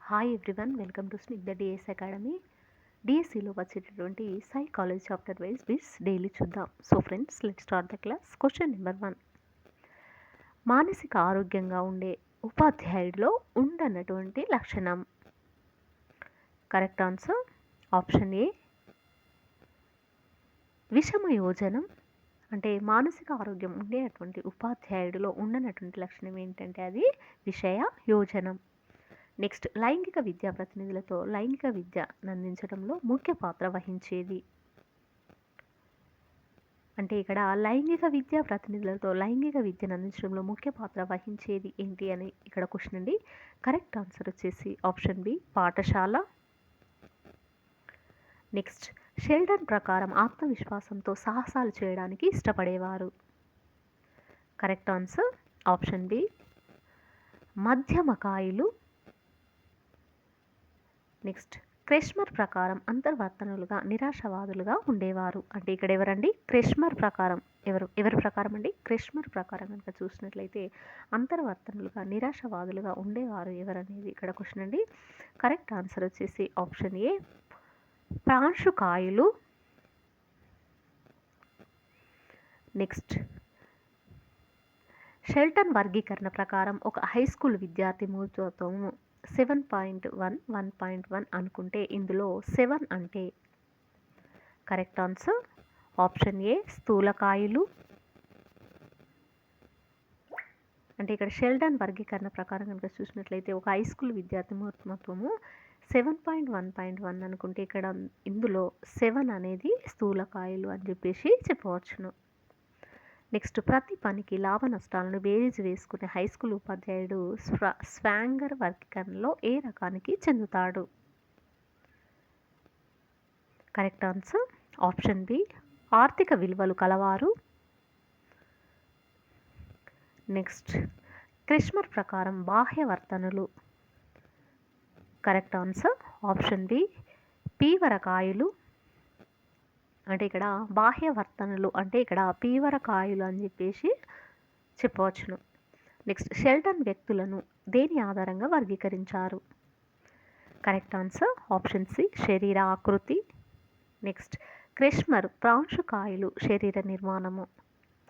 Hi everyone, welcome to Snigdha DS academy. డిఎస్సిలో వచ్చేటటువంటి psychology chapter wise bits daily చూద్దాం. So friends, let start the class. Question number 1. మానసిక ఆరోగ్యంగా ఉండే ఉపాధ్యాయుడిలో ఉండనటువంటి లక్షణం. కరెక్ట్ ఆన్సర్ ఆప్షన్ ఏ విషమయోజనం. అంటే మానసిక ఆరోగ్యం ఉండేటువంటి ఉపాధ్యాయుడిలో ఉండనటువంటి లక్షణం ఏంటంటే అది విషయ యోజనం. నెక్స్ట్, లైంగిక విద్యా ప్రతినిధులతో లైంగిక విద్యను అందించడంలో ముఖ్య పాత్ర వహించేది. అంటే ఇక్కడ లైంగిక విద్యా ప్రతినిధులతో లైంగిక విద్యను అందించడంలో ముఖ్య పాత్ర వహించేది ఏంటి అని ఇక్కడ క్వశ్చన్ అండి. కరెక్ట్ ఆన్సర్ వచ్చేసి ఆప్షన్ బి పాఠశాల. నెక్స్ట్, షెల్డన్ ప్రకారం ఆత్మవిశ్వాసంతో సాహసాలు చేయడానికి ఇష్టపడేవారు. కరెక్ట్ ఆన్సర్ ఆప్షన్ బి మధ్యమకాయులు. నెక్స్ట్, క్రెష్మర్ ప్రకారం అంతర్వర్తనులుగా నిరాశవాదులుగా ఉండేవారు. అంటే ఇక్కడ ఎవరండి? క్రెష్మర్ ప్రకారం ఎవరి ప్రకారం అండి? క్రెష్మర్ ప్రకారం కనుక చూసినట్లయితే అంతర్వర్తనులుగా నిరాశవాదులుగా ఉండేవారు ఎవరనేది ఇక్కడ క్వశ్చన్ అండి. కరెక్ట్ ఆన్సర్ వచ్చేసి ఆప్షన్ ఏ ప్రాంశుకాయులు. నెక్స్ట్, షెల్టన్ వర్గీకరణ ప్రకారం ఒక హై స్కూల్ విద్యార్థి మూర్తత్వం 7.1, 1.1 అనుకుంటే ఇందులో 7 అంటే కరెక్ట్ ఆన్సర్ ఆప్షన్ ఏ స్థూలకాయులు. అంటే ఇక్కడ షెల్డన్ వర్గీకరణ ప్రకారం కనుక చూసినట్లయితే ఒక హై స్కూల్ విద్యార్థి మూర్తత్వము 7.1.1 అనుకుంటే ఇక్కడ ఇందులో 7 అనేది స్థూలకాయులు అని చెప్పేసి చెప్పవచ్చును. నెక్స్ట్, ప్రతి పనికి లాభ నష్టాలను బేరీజు వేసుకునే హై స్కూల్ ఉపాధ్యాయుడు స్వాంగర్ వర్గీకరణలో ఏ రకానికి చెందుతాడు? కరెక్ట్ ఆన్సర్ ఆప్షన్ బి ఆర్థిక విలువలు కలవారు. నెక్స్ట్, క్రెష్మర్ ప్రకారం బాహ్యవర్తనులు. కరెక్ట్ ఆన్సర్ ఆప్షన్ బి పీవరకాయులు. అంటే ఇక్కడ బాహ్యవర్తనులు అంటే ఇక్కడ పీవరకాయులు అని చెప్పేసి చెప్పవచ్చును. నెక్స్ట్, షెల్టన్ వ్యక్తులను దేని ఆధారంగా వర్గీకరించారు? కరెక్ట్ ఆన్సర్ ఆప్షన్ సి శరీర ఆకృతి. నెక్స్ట్, క్రెష్మర్ ప్రాంశుకాయులు శరీర నిర్మాణము.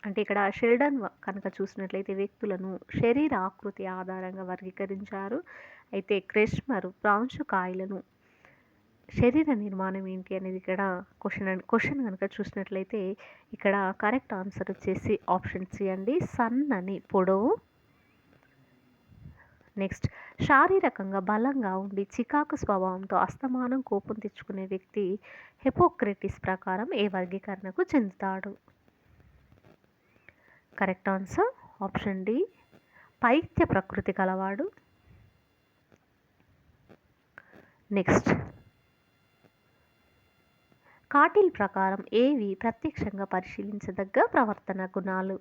అంటే ఇక్కడ షెల్డన్ కనుక చూసినట్లయితే వ్యక్తులను శరీర ఆకృతి ఆధారంగా వర్గీకరించారు. అయితే క్రెష్మర్ ప్రాంశుకాయులను శరీర నిర్మాణం ఏంటి అనేది ఇక్కడ క్వశ్చన్ కనుక చూసినట్లయితే ఇక్కడ కరెక్ట్ ఆన్సర్ వచ్చేసి ఆప్షన్ సి అండి సన్నని పొడవు. నెక్స్ట్, శారీరకంగా బలంగా ఉండి చికాకు స్వభావంతో అస్తమానం కోపం తెచ్చుకునే వ్యక్తి హిపోక్రటిస్ ప్రకారం ఏ వర్గీకరణకు చెందుతాడు? కరెక్ట్ ఆన్సర్ ఆప్షన్ డి పైత్య ప్రకృతి కలవాడు. నెక్స్ట్, కాటిల్ ప్రకారం ఏవి ప్రత్యక్షంగా పరిశీలించదగ్గ ప్రవర్తన గుణాలు?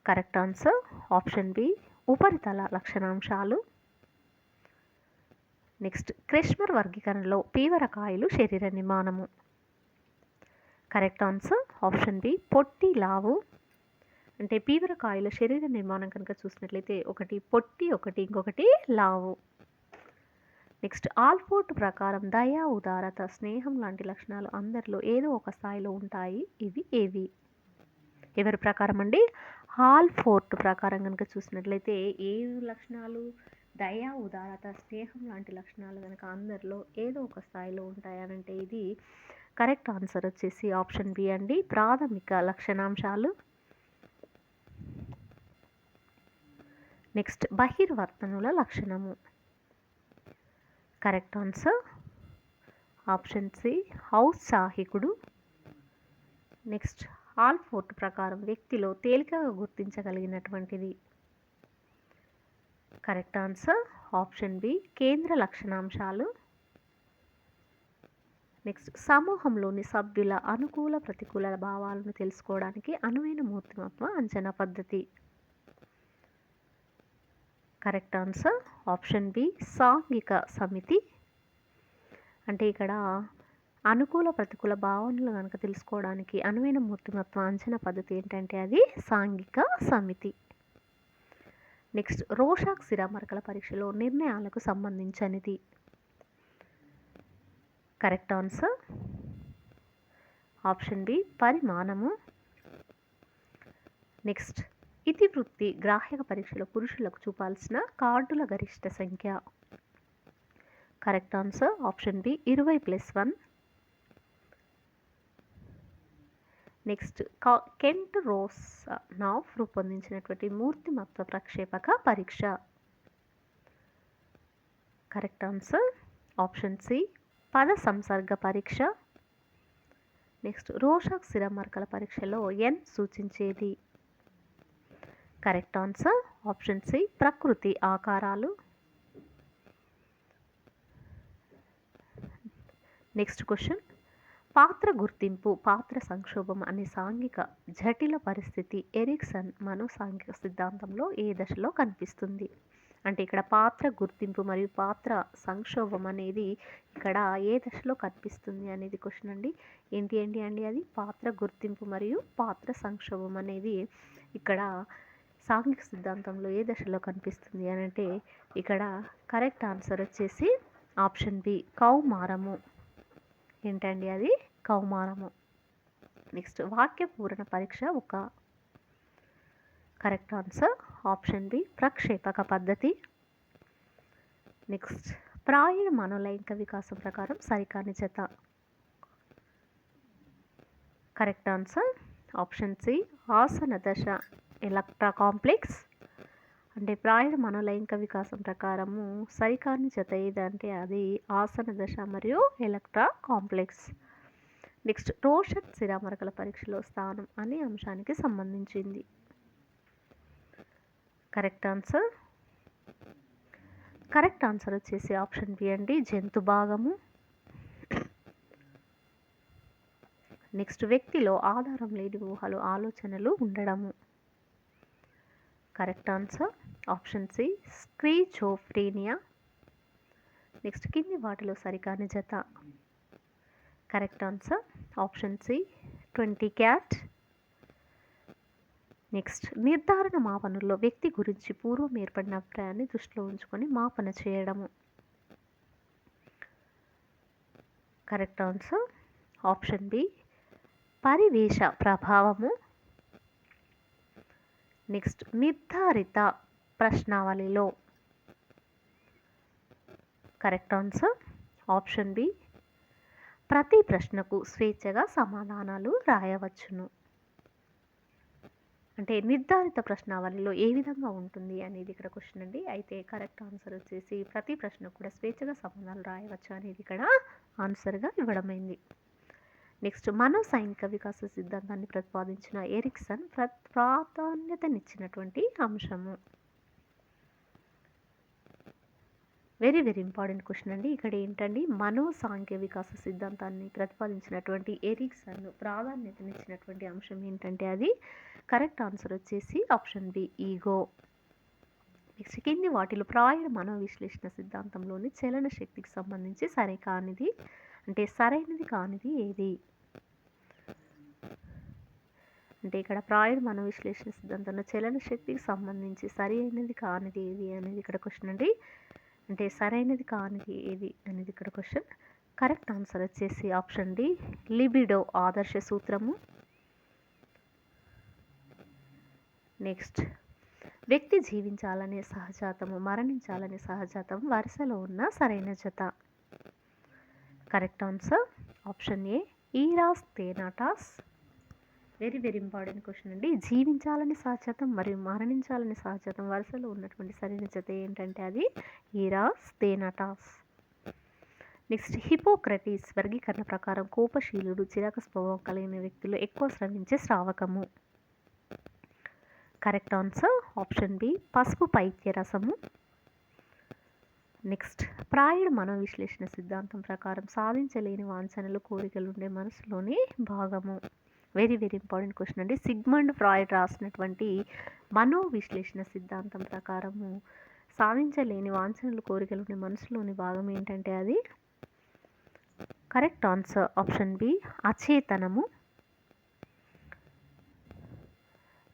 కరెక్ట్ ఆన్సర్ ఆప్షన్ బి ఉపరితల లక్షణాంశాలు. నెక్స్ట్, క్రెష్మర్ వర్గీకరణలో పీవరకాయులు శరీర నిర్మాణము. కరెక్ట్ ఆన్సర్ ఆప్షన్ బి పొట్టి లావు. అంటే పీవరకాయుల శరీర నిర్మాణం కనుక చూసినట్లయితే ఒకటి పొట్టి ఇంకొకటి లావు. నెక్స్ట్, ఆల్ఫోర్డ్ ప్రకారం దయ, ఉదారత, స్నేహం లాంటి లక్షణాలు అందరిలో ఏదో ఒక స్థాయిలో ఉంటాయి. ఇవి ఏవి? ఎవరి ప్రకారం అండి? ఆల్ఫోర్డ్ ప్రకారం కనుక చూసినట్లయితే ఏ లక్షణాలు? దయ, ఉదారత, స్నేహం లాంటి లక్షణాలు కనుక అందరిలో ఏదో ఒక స్థాయిలో ఉంటాయనంటే ఇది కరెక్ట్ ఆన్సర్ వచ్చేసి ఆప్షన్ బి అండి ప్రాథమిక లక్షణాంశాలు. నెక్స్ట్, బహిర్వర్తనుల లక్షణము. కరెక్ట్ ఆన్సర్ ఆప్షన్ సి ఔత్సాహికుడు. నెక్స్ట్, ఆల్ఫోర్డ్ ప్రకారం వ్యక్తిలో తేలికగా గుర్తించగలిగినటువంటిది. కరెక్ట్ ఆన్సర్ ఆప్షన్ బి కేంద్ర లక్షణాంశాలు. నెక్స్ట్, సమూహంలోని సభ్యుల అనుకూల ప్రతికూల భావాలను తెలుసుకోవడానికి అనువైన మూర్తిమత్వ అంచనా పద్ధతి. కరెక్ట్ ఆన్సర్ ఆప్షన్ బి సాంఘిక సమితి. అంటే ఇక్కడ అనుకూల ప్రతికూల భావనలు కనుక తెలుసుకోవడానికి అనువైన మూర్తిమత్వ అంచనా పద్ధతి ఏంటంటే అది సాంఘిక సమితి. నెక్స్ట్ రోషాక్ శిరామరకల పరీక్షలో నిర్ణయాలకు సంబంధించినది. కరెక్ట్ ఆన్సర్ ఆప్షన్ బి పరిమాణము. నెక్స్ట్ ఇతివృత్తి గ్రాహ్యక పరీక్షలో పురుషులకు చూపాల్సిన కార్డుల గరిష్ట సంఖ్య. Correct answer option B 20+1. Next Kent Rosanoff రూపొందించినటువంటి మూర్తిమత్వ ప్రక్షేపక పరీక్ష. కరెక్ట్ ఆన్సర్ ఆప్షన్ సి పద సంసర్గ పరీక్ష. నెక్స్ట్ రోషాక్ శిరామరకల పరీక్షలో ఎన్ సూచించేది. కరెక్ట్ ఆన్సర్ ఆప్షన్ సి ప్రకృతి ఆకారాలు. నెక్స్ట్ క్వశ్చన్, పాత్ర గుర్తింపు పాత్ర సంక్షోభం అనే సాంఘిక జటిల పరిస్థితి ఎరిక్సన్ మనోసాంఘిక సిద్ధాంతంలో ఏ దశలో కనిపిస్తుంది? అంటే ఇక్కడ పాత్ర గుర్తింపు మరియు పాత్ర సంక్షోభం అనేది ఇక్కడ ఏ దశలో కనిపిస్తుంది అనేది క్వశ్చన్ అండి. ఏంటి అండి అది పాత్ర గుర్తింపు మరియు పాత్ర సంక్షోభం అనేది ఇక్కడ సాంఘిక సిద్ధాంతంలో ఏ దశలో కనిపిస్తుంది అని అంటే ఇక్కడ కరెక్ట్ ఆన్సర్ వచ్చేసి ఆప్షన్ బి కౌమారము. ఏంటండి అది కౌమారము. నెక్స్ట్ వాక్య పూరణ పరీక్ష ఒక. కరెక్ట్ ఆన్సర్ ఆప్షన్ బి ప్రక్షేపక పద్ధతి. నెక్స్ట్ ప్రాయుడు మనోలైంగిక వికాసం ప్రకారం సరికాని జత. కరెక్ట్ ఆన్సర్ ఆప్షన్ సి ఆసన దశ ఎలక్ట్రా కాంప్లెక్స్. అంటే ప్రాయుడు మనోలైంగిక వికాసం ప్రకారము సరికాని జత ఏదంటే అది ఆసన దశ మరియు ఎలక్ట్రా కాంప్లెక్స్. నెక్స్ట్ రోషన్ శిరామరకల పరీక్షలో స్థానం అనే అంశానికి సంబంధించింది. కరెక్ట్ ఆన్సర్ వచ్చేసి ఆప్షన్ బి అండి జంతు భాగము. నెక్స్ట్ వ్యక్తిలో ఆధారం లేని ఊహలు ఆలోచనలు ఉండడము. Correct answer option C schizophrenia. Next కింది వాటిలో సరికాని జత. Correct answer option C 20 CAT. Next నిర్ధారణ మాపనలో వ్యక్తి గురించి పూర్వం ఏర్పడిన అభిప్రాయాన్ని దృష్టిలో ఉంచుకొని మాపన చేయడము. కరెక్ట్ ఆన్సర్ ఆప్షన్ బి పరివేష ప్రభావము. నెక్స్ట్ నిర్ధారిత ప్రశ్నావళిలో. కరెక్ట్ ఆన్సర్ ఆప్షన్ బి ప్రతి ప్రశ్నకు స్వేచ్ఛగా సమాధానాలు రాయవచ్చును. అంటే నిర్ధారిత ప్రశ్నావళిలో ఏ విధంగా ఉంటుంది అనేది ఇక్కడ క్వశ్చన్ అండి. అయితే కరెక్ట్ ఆన్సర్ వచ్చేసి ప్రతి ప్రశ్నకు కూడా స్వేచ్ఛగా సమాధానాలు రాయవచ్చు అనేది ఇక్కడ ఆన్సర్గా ఇవ్వడమైంది. నెక్స్ట్ మనోసైనిక వికాస సిద్ధాంతాన్ని ప్రతిపాదించిన ఎరిక్సన్ ప్రాధాన్యతనిచ్చినటువంటి అంశము. వెరీ ఇంపార్టెంట్ క్వశ్చన్ అండి. ఇక్కడ ఏంటండి మనోసాంఖ్య వికాస సిద్ధాంతాన్ని ప్రతిపాదించినటువంటి ఎరిక్సన్ ప్రాధాన్యతనిచ్చినటువంటి అంశం ఏంటంటే అది కరెక్ట్ ఆన్సర్ వచ్చేసి ఆప్షన్ బి ఈగో. నెక్స్ట్ కింది వాటిలో ప్రాయుడు మనోవిశ్లేషణ సిద్ధాంతంలోని చలన శక్తికి సంబంధించి సరైనది కానిది ఏది? అంటే ఇక్కడ ప్రాయుడు మనోవిశ్లేషణ సిద్ధాంతంలో చలన శక్తికి సంబంధించి సరైనది కానిది ఏది అనేది ఇక్కడ క్వశ్చన్ అండి. అంటే సరైనది కానిది ఏది అనేది ఇక్కడ క్వశ్చన్. కరెక్ట్ ఆన్సర్ వచ్చేసి ఆప్షన్ డి లిబిడో ఆదర్శ సూత్రము. నెక్స్ట్ వ్యక్తి జీవించాలనే సహజాతము మరణించాలనే సహజాతం వరుసలో ఉన్న సరైన జత. Correct answer option A Eros Thanatos. Very important question అండి. జీవించాలని సహజాతం మరియు మరణించాలని సహజాతం వరుసలో ఉన్నటువంటి సరైన జత ఏంటంటే అది ఈరాస్థెనాటస్. నెక్స్ట్ హిపోక్రటీస్ వర్గీకరణ ప్రకారం కోపశీలుడు చిరాకు స్వభావం కలిగిన వ్యక్తులు ఎక్కువ స్రవించే శ్రావకము. కరెక్ట్ ఆన్సర్ ఆప్షన్ బి పసుపు పైత్యరసము. నెక్స్ట్ ప్రాయుడు మనోవిశ్లేషణ సిద్ధాంతం ప్రకారం సాధించలేని వాంఛనలు కోరికలు ఉండే మనసులోని భాగము. వెరీ ఇంపార్టెంట్ క్వశ్చన్ అండి. సిగ్మండ్ ఫ్రాయిడ్ రాసినటువంటి మనోవిశ్లేషణ సిద్ధాంతం ప్రకారము సాధించలేని వాంఛనలు కోరికలు ఉండే మనసులోని భాగం ఏంటంటే అది కరెక్ట్ ఆన్సర్ ఆప్షన్ బి అచేతనము.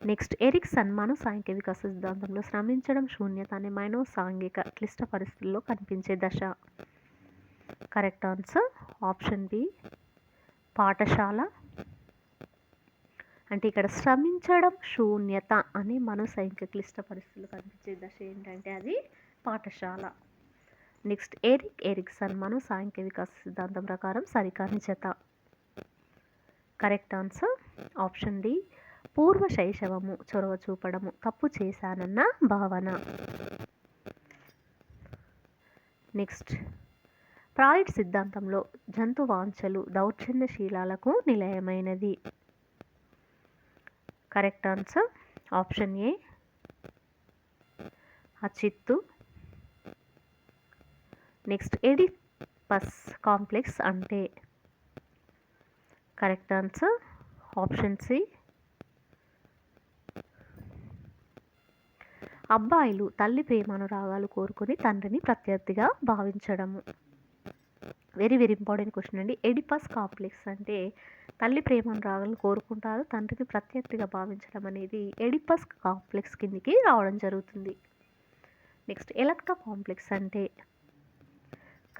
నెక్స్ట్ ఎరిక్సన్ మనోసాంఘిక వికాస సిద్ధాంతంలో శ్రమించడం శూన్యత అనే మనోసాంఘిక క్లిష్ట పరిస్థితుల్లో కనిపించే దశ. కరెక్ట్ ఆన్సర్ ఆప్షన్ బి పాఠశాల. అంటే ఇక్కడ శ్రమించడం శూన్యత అనే మనోసాంఘిక క్లిష్ట పరిస్థితుల్లో కనిపించే దశ ఏంటంటే అది పాఠశాల. నెక్స్ట్ ఎరిక్సన్ మనోసాంఘిక వికాస సిద్ధాంతం ప్రకారం సరికాని జత. కరెక్ట్ ఆన్సర్ ఆప్షన్ డి పూర్వ శైశవము, చొరవ చూపడము, తప్పు చేశానన్న భావన. నెక్స్ట్ ఫ్రాయిడ్ సిద్ధాంతంలో జంతు వాంఛలు దౌర్జన్యశీలాలకు నిలయమైనది. కరెక్ట్ ఆన్సర్ ఆప్షన్ ఏ అచిత్తు. నెక్స్ట్ ఎడిపస్ కాంప్లెక్స్ అంటే కరెక్ట్ ఆన్సర్ ఆప్షన్ సి అబ్బాయిలు తల్లి ప్రేమానురాగాలు కోరుకొని తండ్రిని ప్రత్యర్థిగా భావించడము. వెరీ వెరీ ఇంపార్టెంట్ క్వశ్చన్ అండి. ఎడిపస్ కాంప్లెక్స్ అంటే తల్లి ప్రేమానురాగాలను కోరుకుంటారు, తండ్రికి ప్రత్యర్థిగా భావించడం అనేది ఎడిపస్ కాంప్లెక్స్ కిందికి రావడం జరుగుతుంది. నెక్స్ట్ ఎలక్ట్రా కాంప్లెక్స్ అంటే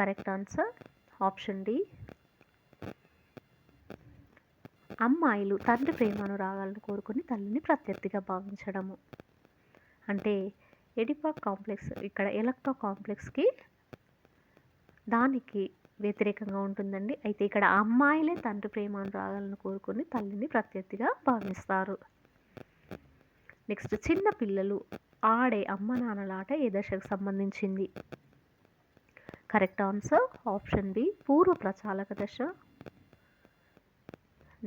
కరెక్ట్ ఆన్సర్ ఆప్షన్ డి అమ్మాయిలు తండ్రి ప్రేమానురాగాలను కోరుకొని తల్లిని ప్రత్యర్థిగా భావించడము. అంటే ఎడిపస్ కాంప్లెక్స్ ఇక్కడ ఎలక్ట్రా కాంప్లెక్స్కి దానికి వ్యతిరేకంగా ఉంటుందండి. అయితే ఇక్కడ అమ్మాయిలే తండ్రి ప్రేమానురాగాలను కోరుకొని తల్లిని ప్రత్యర్థిగా భావిస్తారు. నెక్స్ట్ చిన్న పిల్లలు ఆడే అమ్మ నాన్నలాట ఏ దశకు సంబంధించింది? కరెక్ట్ ఆన్సర్ ఆప్షన్ బి పూర్వ ప్రచాలక దశ.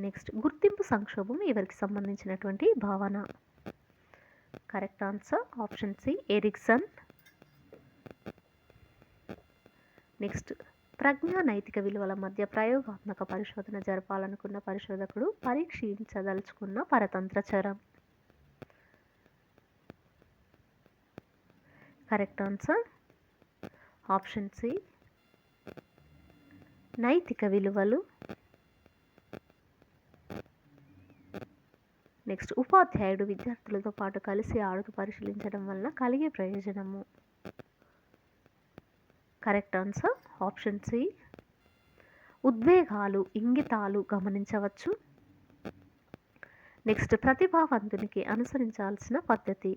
నెక్స్ట్ గుర్తింపు సంక్షోభం ఎవరికి సంబంధించినటువంటి భావన? Correct answer option C Erikson. Next ప్రజ్ఞా నైతిక విలువల మధ్య ప్రయోగాత్మక పరిశోధన జరపాలనుకున్న పరిశోధకుడు పరీక్షించదలుచుకున్న పరతంత్ర చరం. కరెక్ట్ ఆన్సర్ ఆప్షన్ సి నైతిక విలువలు. నెక్స్ట్ ఉపాధ్యాయుడు విద్యార్థులతో పాటు కలిసి ఆడుతూ పరిశీలించడం వలన కలిగే ప్రయోజనము. కరెక్ట్ ఆన్సర్ ఆప్షన్ సి ఉద్వేగాలు ఇంగితాలు గమనించవచ్చు. నెక్స్ట్ ప్రతిభావంతునికి అనుసరించాల్సిన పద్ధతి.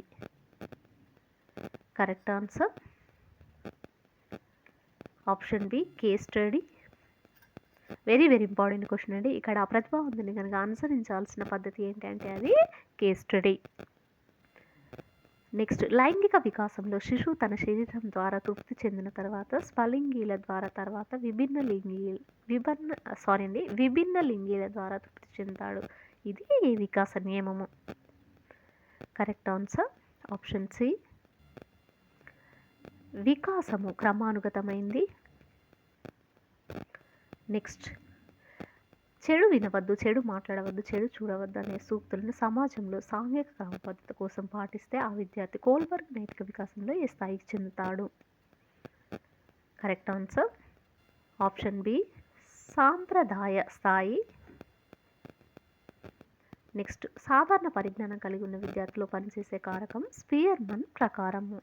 Correct answer option B case study. Very very important question అండి. ఇక్కడ ప్రతిభావంతుని కనుక అనుసరించాల్సిన పద్ధతి ఏంటంటే అది కేస్ స్టడీ. నెక్స్ట్ లైంగిక వికాసంలో శిశువు తన శరీరం ద్వారా తృప్తి చెందిన తర్వాత స్వలింగీల ద్వారా తర్వాత విభిన్న లింగీల ద్వారా తృప్తి చెందుతాడు. ఇది ఈ వికాస నియమము. కరెక్ట్ ఆన్సర్ ఆప్షన్ సి వికాసము క్రమానుగతమైంది. నెక్స్ట్ చెడు వినవద్దు, చెడు మాట్లాడవద్దు, చెడు చూడవద్దు అనే సూక్తులను సమాజంలో సాంఘిక క్రమబద్ధత కోసం పాటిస్తే ఆ విద్యార్థి కోల్బర్గ్ నైతిక వికాసంలో ఏ స్థాయికి చెందుతాడు? కరెక్ట్ ఆన్సర్ ఆప్షన్ బి సాంప్రదాయ స్థాయి. నెక్స్ట్ సాధారణ పరిజ్ఞానం కలిగి ఉన్న విద్యార్థిలో పనిచేసే కారకం స్పియర్మన్ ప్రకారము.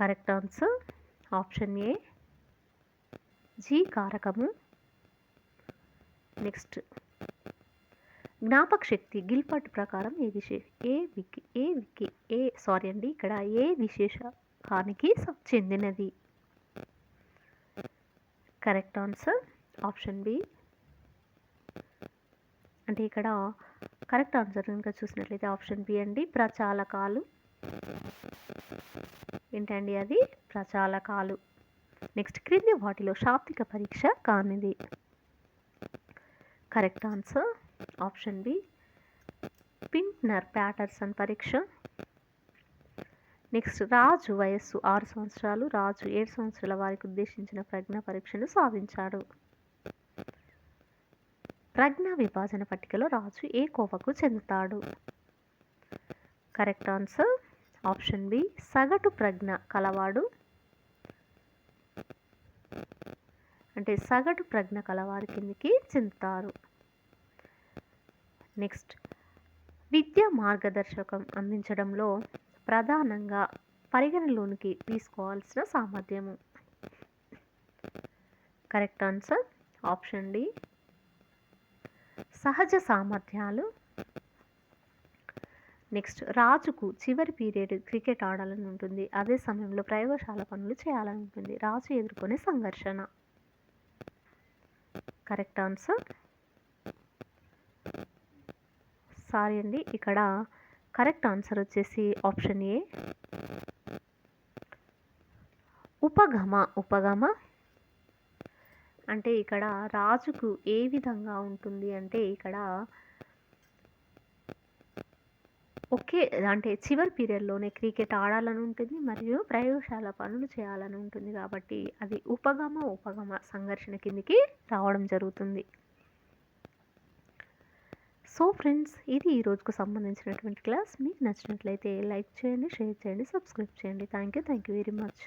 Correct answer option A G కారకము. నెక్స్ట్ జ్ఞాపక శక్తి గిల్బర్ట్ ప్రకారం ఇక్కడ ఏ విశేషానికి చెందినది? Correct answer option B. అంటే ఇక్కడ కరెక్ట్ ఆన్సర్ కనుక చూసినట్లయితే ఆప్షన్ బి అండి ప్రచాలకాలు. ఏంటండి అది ప్రచాలకాలు. నెక్స్ట్ క్రింది వాటిలో శాబ్దిక పరీక్ష కానిది? Correct answer option B Pintner Paterson పరీక్ష. నెక్స్ట్ రాజు వయస్సు 6 సంవత్సరాలు, రాజు 7 సంవత్సరాల వారికి ఉద్దేశించిన ప్రజ్ఞా పరీక్షను సాధించాడు. ప్రజ్ఞా విభాజన పట్టికలో రాజు ఏ కోవకు చెందుతాడు? కరెక్ట్ ఆన్సర్ ఆప్షన్ బి సగటు ప్రజ్ఞ కలవాడు. అంటే సగటు ప్రజ్ఞ కలవారి కిందికి చెందుతారు. నెక్స్ట్ విద్యా మార్గదర్శకం అందించడంలో ప్రధానంగా పరిగణలోనికి తీసుకోవాల్సిన సామర్థ్యము. కరెక్ట్ ఆన్సర్ ఆప్షన్ డి సహజ సామర్థ్యాలు. నెక్స్ట్ రాజుకు చివరి పీరియడ్ క్రికెట్ ఆడాలని ఉంటుంది, అదే సమయంలో ప్రయోగశాల పనులు చేయాలని ఉంటుంది. రాజు ఎదుర్కొనే సంఘర్షణ. కరెక్ట్ ఆన్సర్ సారీ అండి, ఇక్కడ కరెక్ట్ ఆన్సర్ వచ్చేసి ఆప్షన్ ఏ ఉపగమ. అంటే ఇక్కడ రాజుకు ఏ విధంగా ఉంటుంది అంటే ఇక్కడ ఒకే అంటే చివరి పీరియడ్లోనే క్రికెట్ ఆడాలని ఉంటుంది మరియు ప్రయోగశాల పనులు చేయాలని ఉంటుంది, కాబట్టి అది ఉపగమ సంఘర్షణ కిందికి రావడం జరుగుతుంది. సో ఫ్రెండ్స్, ఇది ఈ రోజుకు సంబంధించినటువంటి క్లాస్. మీకు నచ్చినట్లయితే లైక్ చేయండి, షేర్ చేయండి, సబ్స్క్రైబ్ చేయండి. Thank you very much.